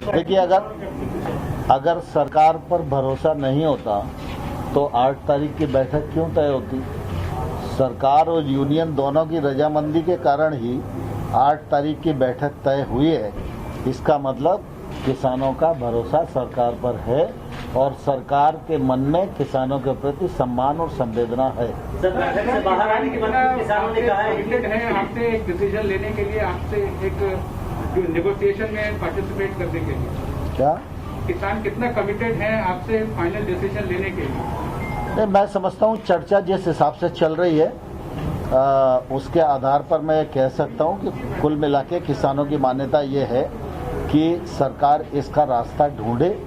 देखिए, अगर सरकार पर भरोसा नहीं होता तो 8 तारीख की बैठक क्यों तय होती? सरकार और यूनियन दोनों की रजामंदी के कारण ही 8 तारीख की बैठक तय हुई है। इसका मतलब किसानों का भरोसा सरकार पर है और सरकार के मन में किसानों के प्रति सम्मान और संवेदना है। सर, बैठक से बाहर आने के बाद किसानों ने कहा है आपसे एक डिसीजन लेने के लिए, आपसे एक नेगोशिएशन में पार्टिसिपेट करने के लिए क्या किसान कितना कमिटेड है आपसे फाइनल डिसीजन लेने के लिए? नहीं, मैं समझता हूँ चर्चा जिस हिसाब से चल रही है उसके आधार पर मैं कह सकता हूँ कि कुल मिला के किसानों की मान्यता ये है कि सरकार इसका रास्ता ढूंढे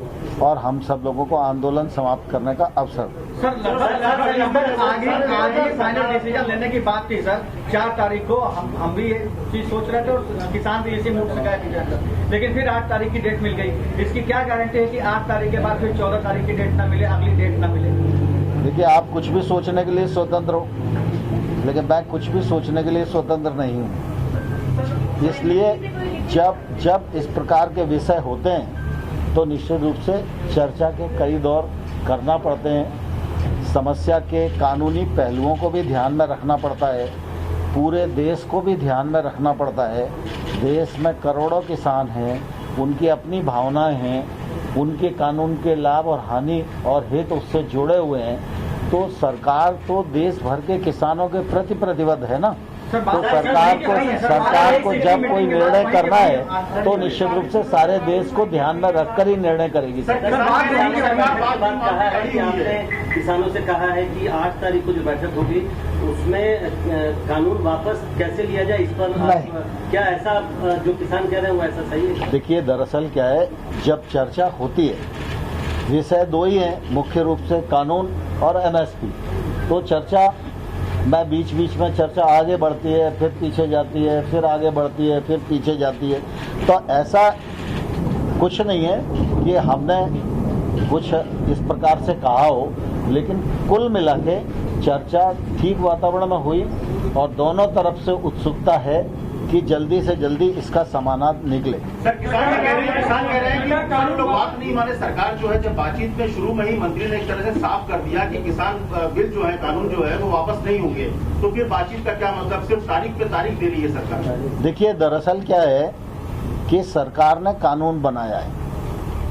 और हम सब लोगों को आंदोलन समाप्त करने का अवसर। सर, आगे फाइनल डिसीजन लेने की बात थी सर। 4 तारीख को हम भी ये चीज सोच रहे थे और किसान भी इसी मूड से गए थे, लेकिन फिर 8 तारीख की डेट मिल गई। इसकी क्या गारंटी है कि 8 तारीख के बाद फिर 14 तारीख की डेट न मिले, अगली डेट न मिले? देखिए, आप कुछ भी सोचने के लिए स्वतंत्र हो, लेकिन मैं कुछ भी सोचने के लिए स्वतंत्र नहीं हूँ। इसलिए जब इस प्रकार के विषय होते हैं तो निश्चित रूप से चर्चा के कई दौर करना पड़ते हैं। समस्या के कानूनी पहलुओं को भी ध्यान में रखना पड़ता है, पूरे देश को भी ध्यान में रखना पड़ता है। देश में करोड़ों किसान हैं, उनकी अपनी भावनाएं हैं, उनके कानून के लाभ और हानि और हित उससे जुड़े हुए हैं। तो सरकार तो देश भर के किसानों के प्रति प्रतिबद्ध है ना। तो सरकार को जब कोई निर्णय करना है तो निश्चित रूप से सारे देश को ध्यान में रखकर ही निर्णय करेगी। आपने किसानों से कहा है कि 8 तारीख को जो बैठक होगी उसमें कानून वापस कैसे लिया जाए, इस पर क्या ऐसा जो किसान कह रहे हैं वो ऐसा सही है? देखिए, दरअसल क्या है, जब चर्चा होती है विषय 2 ही हैं मुख्य रूप से, कानून और एमएसपी। तो चर्चा मैं बीच बीच में चर्चा आगे बढ़ती है, फिर पीछे जाती है, फिर आगे बढ़ती है, फिर पीछे जाती है। तो ऐसा कुछ नहीं है कि हमने कुछ इस प्रकार से कहा हो, लेकिन कुल मिला के चर्चा ठीक वातावरण में हुई और दोनों तरफ से उत्सुकता है कि जल्दी से जल्दी इसका समाधान निकले। सर, किसान कह रहे हैं कि कानून तो बात नहीं माने। सरकार जो है जब बातचीत में शुरू में ही मंत्री ने एक तरह से साफ कर दिया कि किसान बिल जो है, कानून जो है वो वापस नहीं होंगे, तो फिर बातचीत का क्या मतलब? सिर्फ तारीख पे तारीख दे रही है सरकार। देखिए, दरअसल क्या है कि सरकार ने कानून बनाया है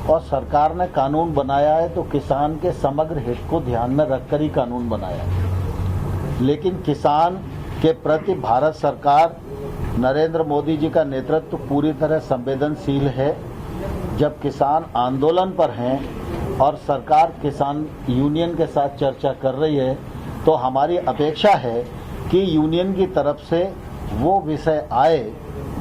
और सरकार ने कानून बनाया है तो किसान के समग्र हित को ध्यान में रखकर ही कानून बनाया है। लेकिन किसान के प्रति भारत सरकार, नरेंद्र मोदी जी का नेतृत्व पूरी तरह संवेदनशील है। जब किसान आंदोलन पर हैं और सरकार किसान यूनियन के साथ चर्चा कर रही है तो हमारी अपेक्षा है कि यूनियन की तरफ से वो विषय आए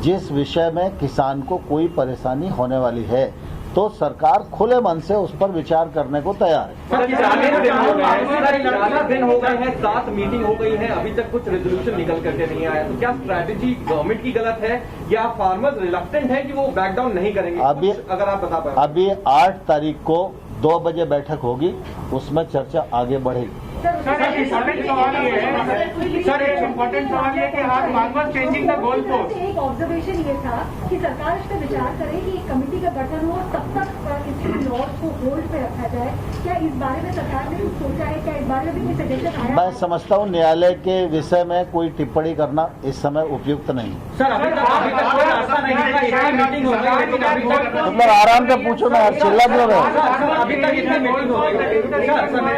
जिस विषय में किसान को कोई परेशानी होने वाली है, तो सरकार खुले मन से उस पर विचार करने को तैयार है। 11 दिन हो गए हैं, 7 मीटिंग हो गई है, अभी तक कुछ रेजोल्यूशन निकल करके नहीं आया। तो क्या स्ट्रैटेजी गवर्नमेंट की गलत है या फार्मर्स रिलक्टेंट है कि वो बैक डाउन नहीं करेंगे? अगर आप बता पाए। अभी 8 तारीख को 2 बजे बैठक होगी, उसमें चर्चा आगे बढ़ेगी। सर, एक इम्पोर्टेंट सवाल ये है कि आज farmers changing the goal post. एक ऑब्जर्वेशन ये था कि सरकार इस पर विचार करे कि एक कमेटी का गठन हो, तब तक इस लॉज को होल्ड पे रखा जाए। क्या इस बारे में सरकार ने कुछ सोचा है? क्या इस बारे में भी कोई सजेशन आया? मैं समझता हूँ न्यायालय के विषय में कोई टिप्पणी करना इस समय उपयुक्त नहीं। सर, अभी तक कोई रास्ता नहीं है, मीटिंग हो गई, लेकिन अभी तक मतलब आराम से पूछो ना, चिल्ला क्यों रहे? अभी तक इतनी मीटिंग हो गई।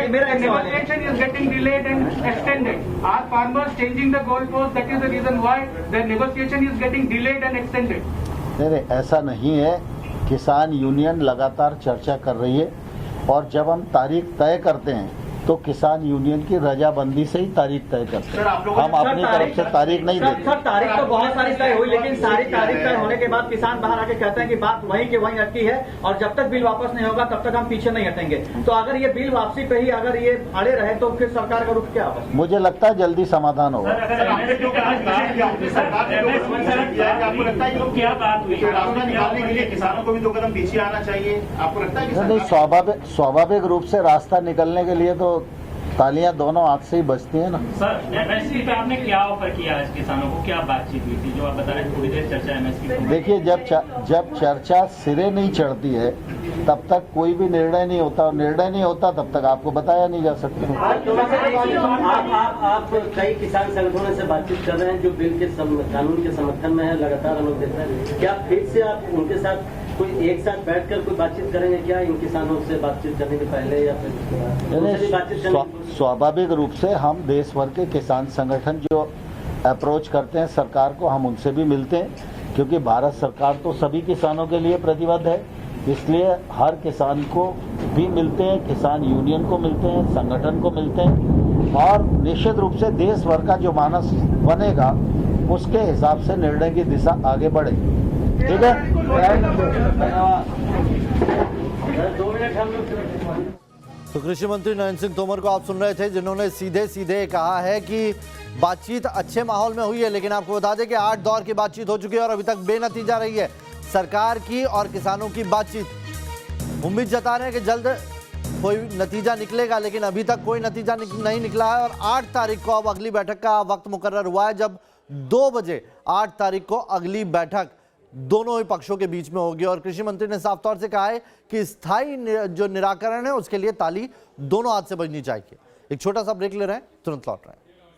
मेरा एक सवाल है, getting delayed and extended. Are farmers changing the goalpost? That is the reason why the negotiation is getting delayed and extended. नहीं, ऐसा नहीं है। किसान यूनियन लगातार चर्चा कर रही है और जब हम तारीख तय करते हैं तो किसान यूनियन की रजाबंदी से ही तारीख तय करते हैं। हम अपनी तरफ से तारीख नहीं देते। सर, तारीख तो बहुत सारी तय हुई, लेकिन सारी तारीख तय होने के बाद किसान बाहर आके कहते हैं कि बात वहीं के वहीं अटकी है और जब तक बिल वापस नहीं होगा तब तक हम पीछे नहीं हटेंगे। तो अगर ये बिल वापसी पे ही अगर ये अड़े रहे तो फिर सरकार का रुख क्या होगा? मुझे लगता है जल्दी समाधान होगा। क्या बात हुई? रास्ता निकालने के लिए किसानों को भी 2 कदम पीछे आना चाहिए, आपको लगता है? नहीं, स्वाभाविक रूप से रास्ता निकलने के लिए तो तालियां दोनों हाथ से ही बजती हैं ना। सर एमएसपी पे आपने क्या ऑफर किया आज किसानों को, क्या बातचीत हुई थी? जो आप बता रहे हैं थोड़ी देर चर्चा एमएसपी पे। देखिए, जब चर्चा सिरे नहीं चढ़ती है तब तक कोई भी निर्णय नहीं होता, और निर्णय नहीं होता तब तक आपको बताया नहीं जा सकता। आप कई किसान संगठनों से बातचीत कर रहे हैं जो बिल के कानून के समर्थन में है, लगातार हम लोग देख रहे हैं। क्या फिर से आप उनके साथ कोई एक साथ बैठकर कोई बातचीत करेंगे क्या, इन किसानों से बातचीत करने के पहले या फिर उसके बाद? बातचीत करने स्वाभाविक रूप से हम देश भर के किसान संगठन जो अप्रोच करते हैं सरकार को, हम उनसे भी मिलते हैं, क्योंकि भारत सरकार तो सभी किसानों के लिए प्रतिबद्ध है। इसलिए हर किसान को भी मिलते हैं, किसान यूनियन को मिलते हैं, संगठन को मिलते हैं, और निश्चित रूप से देश भर का जो मानस बनेगा उसके हिसाब से निर्णय की दिशा आगे बढ़े। ठीक है। 2 मिनट हम लोग। तो कृषि मंत्री नरेंद्र सिंह तोमर को आप सुन रहे थे, जिन्होंने सीधे सीधे कहा है कि बातचीत अच्छे माहौल में हुई है, लेकिन आपको बता दें कि 8 दौर की बातचीत हो चुकी है और अभी तक बेनतीजा रही है सरकार की और किसानों की बातचीत। उम्मीद जता रहे हैं कि जल्द कोई नतीजा निकलेगा, लेकिन अभी तक कोई नतीजा नहीं निकला है। और 8 तारीख को अब अगली बैठक का वक्त मुकर्रर हुआ है, जब 2 बजे 8 तारीख को अगली बैठक दोनों ही पक्षों के बीच में होगी। और कृषि मंत्री ने साफ तौर से कहा है कि स्थायी जो निराकरण है उसके लिए ताली दोनों हाथ से बजनी चाहिए। एक छोटा सा ब्रेक ले रहे हैं, तुरंत लौट रहे हैं।